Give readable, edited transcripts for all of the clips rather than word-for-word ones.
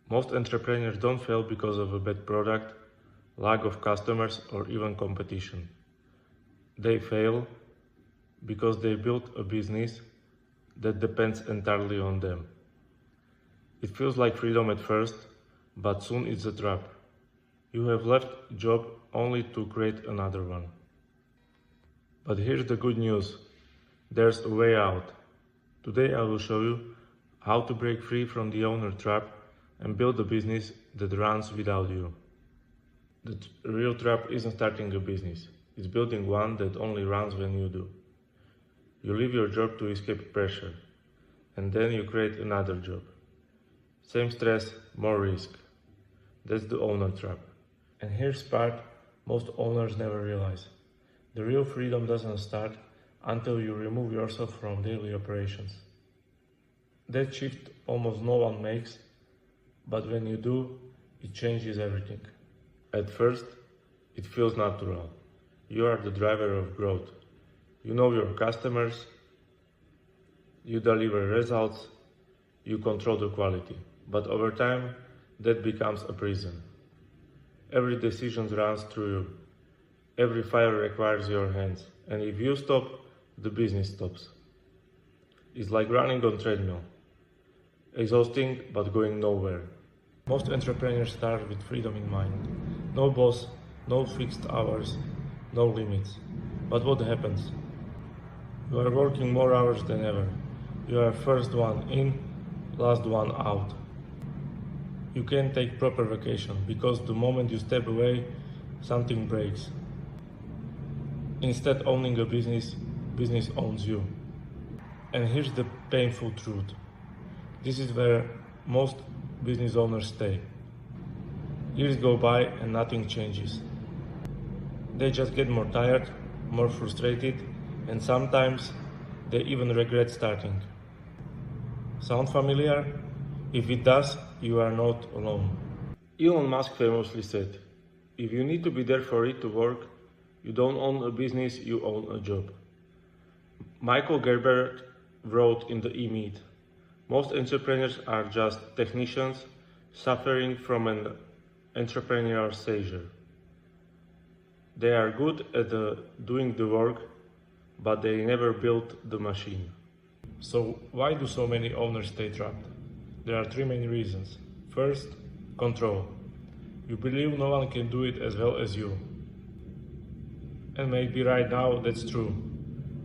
Most entrepreneurs don't fail because of a bad product, lack of customers, or even competition. They fail because they built a business that depends entirely on them. It feels like freedom at first, but soon it's a trap. You have left a job only to create another one. But here's the good news. There's a way out. Today I will show you how to break free from the owner trap and build a business that runs without you. The real trap isn't starting a business. It's building one that only runs when you do. You leave your job to escape pressure, and then you create another job. Same stress, more risk. That's the owner trap. And here's the part most owners never realize. The real freedom doesn't start until you remove yourself from daily operations. That shift almost no one makes, but when you do, it changes everything. At first, it feels natural. You are the driver of growth. You know your customers, you deliver results, you control the quality. But over time, that becomes a prison. Every decision runs through you. Every file requires your hands. And if you stop, the business stops. It's like running on a treadmill. Exhausting, but going nowhere. Most entrepreneurs start with freedom in mind. No boss, no fixed hours, no limits. But what happens? You are working more hours than ever. You are first one in, last one out. You can't take proper vacation because the moment you step away, something breaks. Instead, owning a business owns you. And here's the painful truth. This is where most business owners stay. Years go by and nothing changes. They just get more tired, more frustrated, and sometimes they even regret starting. Sound familiar? If it does, you are not alone. Elon Musk famously said, "If you need to be there for it to work, you don't own a business, you own a job." Michael Gerber wrote in the E-Myth, "Most entrepreneurs are just technicians suffering from an entrepreneurial seizure. They are good at doing the work, but they never built the machine." So why do so many owners stay trapped? There are three main reasons. First, control. You believe no one can do it as well as you. And maybe right now that's true,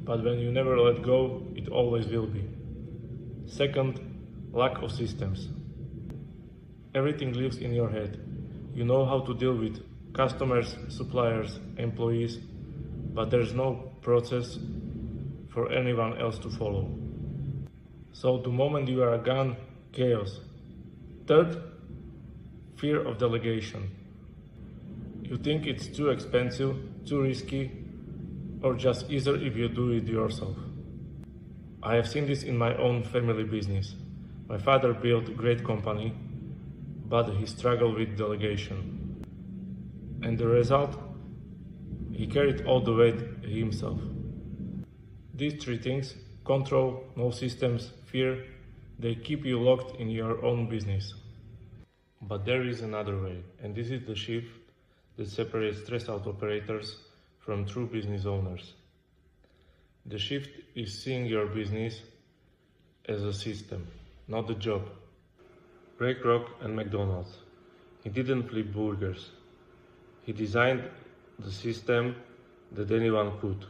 but when you never let go, it always will be. Second, lack of systems. Everything lives in your head. You know how to deal with customers, suppliers, employees, but there's no process for anyone else to follow. So the moment you are gone, chaos. Third, fear of delegation. You think it's too expensive, too risky, or just easier if you do it yourself. I have seen this in my own family business. My father built a great company, but he struggled with delegation. And the result? He carried all the weight himself. These three things, control, no systems, fear, they keep you locked in your own business. But there is another way, and this is the shift that separates stressed-out operators from true business owners. The shift is seeing your business as a system, not a job. Ray Kroc and McDonald's. He didn't flip burgers. He designed the system that anyone could.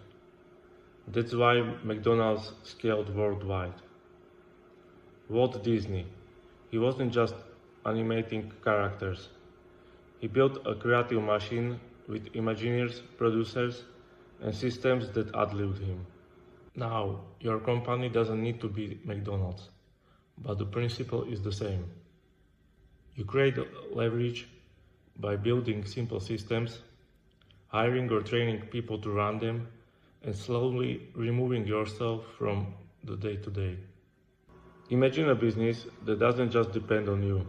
That's why McDonald's scaled worldwide. Walt Disney. He wasn't just animating characters. He built a creative machine with Imagineers, producers, and systems that outlived him. Now, your company doesn't need to be McDonald's, but the principle is the same. You create leverage by building simple systems, hiring or training people to run them, and slowly removing yourself from the day-to-day. Imagine a business that doesn't just depend on you,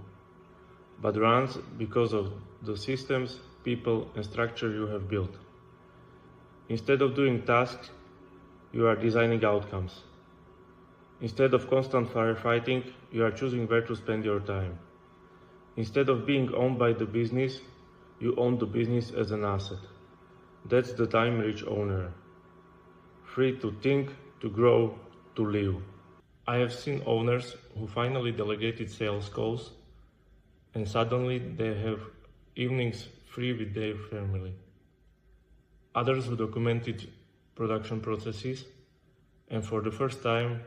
but runs because of the systems, people, and structure you have built. Instead of doing tasks, you are designing outcomes. Instead of constant firefighting, you are choosing where to spend your time. Instead of being owned by the business, you own the business as an asset. That's the time-rich owner. Free to think, to grow, to live. I have seen owners who finally delegated sales calls and suddenly they have evenings free with their family. Others who documented production processes and for the first time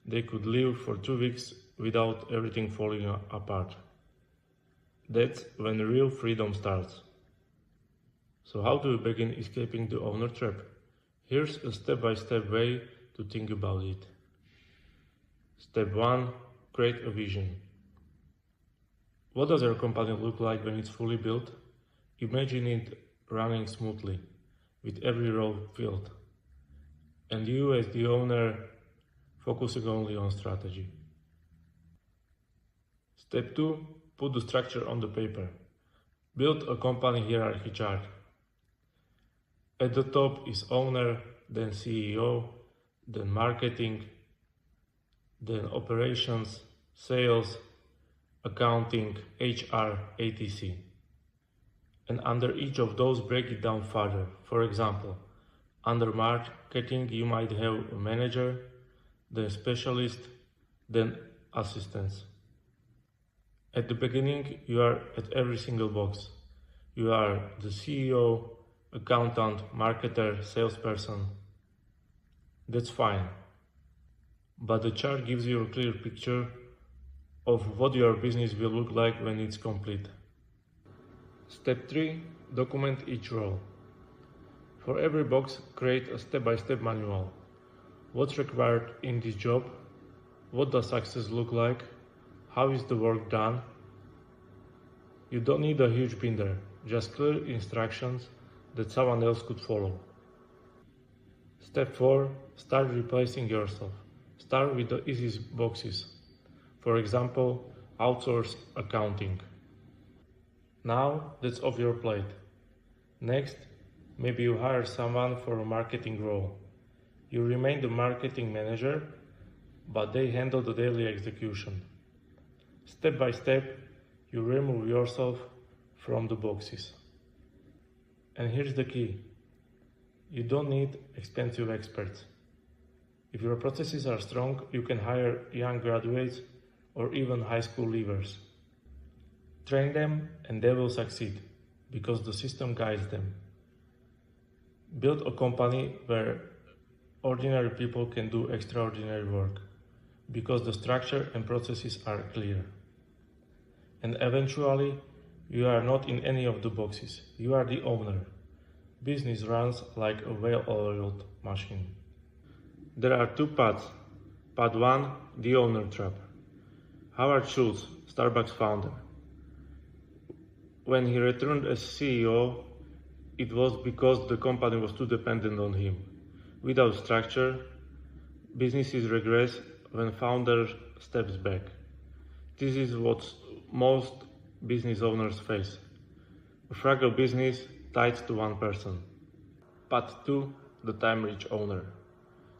they could live for 2 weeks without everything falling apart. That's when real freedom starts. So how do you begin escaping the owner trap? Here's a step-by-step way to think about it. Step 1. Create a vision. What does your company look like when it's fully built? Imagine it running smoothly, with every role filled, and you as the owner focusing only on strategy. Step 2. Put the structure on the paper. Build a company hierarchy chart. At the top is owner, then CEO, then marketing, then operations, sales, accounting, HR, etc. And under each of those break it down further. For example, under marketing you might have a manager, then specialist, then assistants. At the beginning you are at every single box. You are the CEO, accountant, marketer, salesperson. That's fine. But the chart gives you a clear picture of what your business will look like when it's complete. Step 3. Document each role. For every box, create a step-by-step manual. What's required in this job? What does success look like? How is the work done? You don't need a huge binder, just clear instructions that someone else could follow. Step 4. Start replacing yourself. Start with the easiest boxes. For example, outsource accounting. Now that's off your plate. Next, maybe you hire someone for a marketing role. You remain the marketing manager, but they handle the daily execution. Step by step, you remove yourself from the boxes. And here's the key. You don't need expensive experts. If your processes are strong, you can hire young graduates or even high school leavers. Train them and they will succeed because the system guides them. Build a company where ordinary people can do extraordinary work because the structure and processes are clear. And eventually, you are not in any of the boxes. You are the owner. Business runs like a well-oiled machine. There are 2 paths. Path 1, the owner trap. Howard Schultz, Starbucks founder. When he returned as CEO, it was because the company was too dependent on him. Without structure, businesses regress when founder steps back. This is what most business owners face. A fragile business tied to one person. Path 2, the time-rich owner.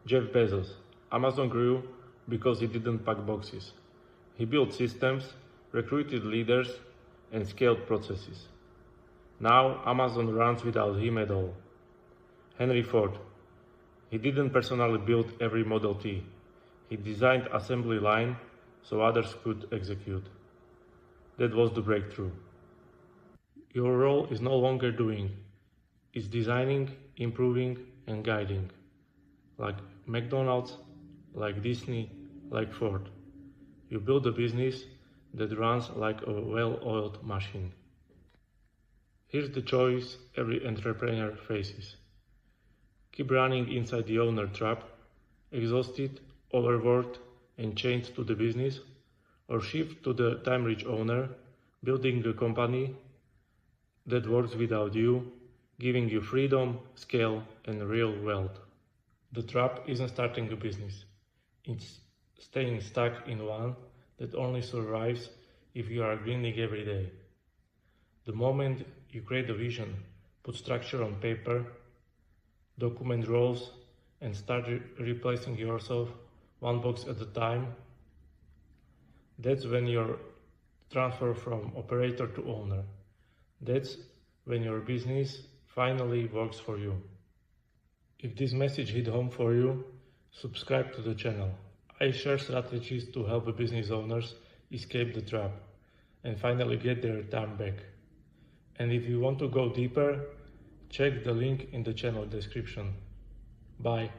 Jeff Bezos. Amazon grew because he didn't pack boxes. He built systems, recruited leaders, and scaled processes. Now Amazon runs without him at all. Henry Ford. He didn't personally build every Model T. He designed assembly line so others could execute. That was the breakthrough. Your role is no longer doing. It's designing, improving, and guiding. Like McDonald's, like Disney, like Ford. You build a business that runs like a well-oiled machine. Here's the choice every entrepreneur faces. Keep running inside the owner trap, exhausted, overworked, and chained to the business, or shift to the time-rich owner, building a company that works without you, giving you freedom, scale, and real wealth. The trap isn't starting a business. It's staying stuck in one that only survives if you are grinning every day. The moment you create a vision, put structure on paper, document roles, and start replacing yourself one box at a time, that's when your transfer from operator to owner. That's when your business finally works for you. If this message hit home for you, subscribe to the channel. I share strategies to help business owners escape the trap and finally get their time back. And if you want to go deeper, check the link in the channel description. Bye.